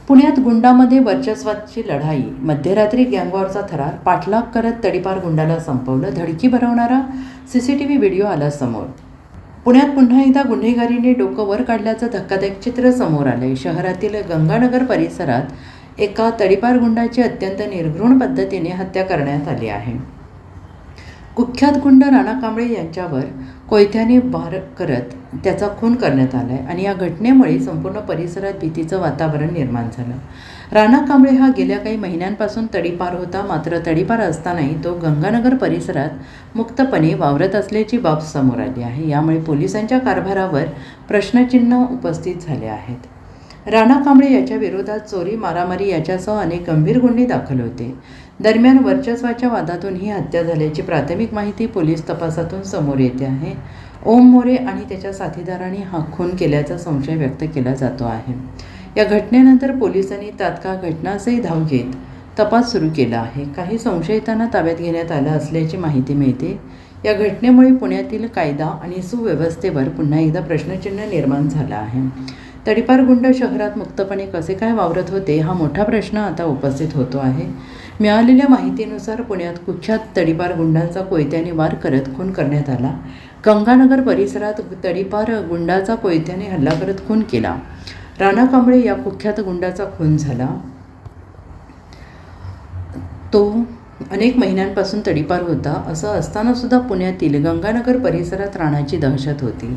पुण्यात गुंडामध्ये वर्चस्वाची लढाई, मध्यरात्री गँगवॉरचा थरार, पाठलाग करत तडीपार गुंडाला संपवलं, धडकी भरवणारा सीसीटीव्ही व्हिडिओ आला समोर. पुण्यात पुन्हा एकदा गुन्हेगारीने डोकं वर काढल्याचं धक्कादायक चित्र समोर आलंय. शहरातील गंगानगर परिसरात एका तडीपार गुंडाची अत्यंत निर्घृण पद्धतीने हत्या करण्यात आली आहे. कुख्यात गुंड राणा कांबळे यांच्यावर कोयत्याने वार करत त्याचा खून करण्यात आला आहे आणि या घटनेमुळे संपूर्ण परिसरात भीतीचं वातावरण निर्माण झालं. राणा कांबळे हा गेल्या काही महिन्यांपासून तडीपार होता. मात्र तडीपार असतानाही तो गंगानगर परिसरात मुक्तपणे वावरत असल्याची बाब समोर आली आहे. यामुळे पोलिसांच्या कारभारावर प्रश्नचिन्ह उपस्थित झाले आहेत. राणा कांबळे याच्या विरोधात चोरी, मारामारी याच्यासह अनेक गंभीर गुन्हे दाखल होते. दरम्यान वर्चस्वाच्या वादातून ही हत्या झाल्याची प्राथमिक माहिती पोलीस तपासातून समोर येते आहे. ओम मोरे आणि त्याच्या साथीदारांनी हा खून केल्याचा संशय व्यक्त केला जातो आहे. या घटनेनंतर पोलिसांनी तात्काळ घटनास्थळी धाव घेत तपास सुरू केला आहे. काही संशयितांना ताब्यात घेण्यात आलं असल्याची माहिती मिळते. या घटनेमुळे पुण्यातील कायदा आणि सुव्यवस्थेवर पुन्हा एकदा प्रश्नचिन्ह निर्माण झाला आहे. तडीपार गुंड शहरात मुक्तपणे कसे काय वावरत होते हा मोठा प्रश्न आता उपस्थित होतो आहे. मिळालेल्या माहितीनुसार पुण्यात कुख्यात तडीपार गुंडांचा कोयत्याने वार करत खून करण्यात आला. गंगानगर परिसरात तडीपार गुंडाचा कोयत्याने हल्ला करत खून केला. राणा कांबळे या कुख्यात गुंडाचा खून झाला. तो अनेक महिन्यांपासून तडीपार होता. असं असताना सुद्धा पुण्यातील गंगानगर परिसरात राणाची दहशत होती.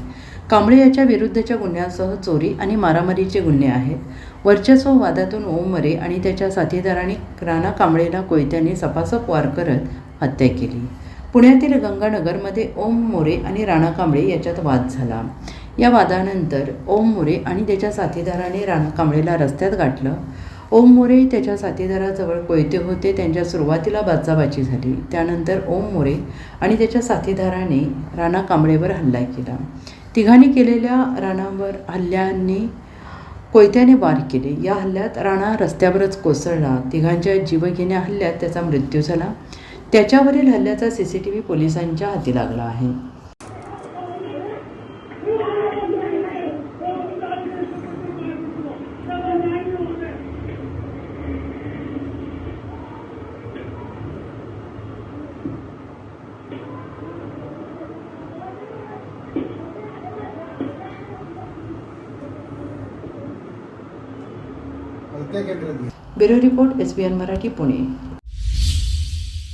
कांबळे याच्या विरुद्धच्या गुन्ह्यासह चोरी आणि मारामारीचे गुन्हे आहेत. वर्चस्व वादातून ओम मोरे आणि त्याच्या साथीदारांनी राणा कांबळेला कोयत्याने सपासप वार करत हत्या केली. पुण्यातील गंगानगरमध्ये ओम मोरे आणि राणा कांबळे याच्यात वाद झाला. या वादानंतर ओम मोरे आणि त्याच्या साथीदाराने राणा कांबळेला रस्त्यात गाठलं. ओम मोरे त्याच्या साथीदाराजवळ कोयते होते. त्यांच्या सुरुवातीला बाचाबाची झाली. त्यानंतर ओम मोरे आणि त्याच्या साथीदाराने राणा कांबळेवर हल्ला केला. तिघांनी केलेल्या राणावर हल्ल्यांनी कोयत्याने वार केले. या हल्ल्यात राणा रस्त्यावरच कोसळला. तिघांच्या जीवघेण्या हल्ल्यात त्याचा मृत्यू झाला. त्याच्यावरील हल्ल्याचा सीसीटीव्ही पोलिसांच्या हाती लागला आहे. Bureau report, SBN Marathi, Pune.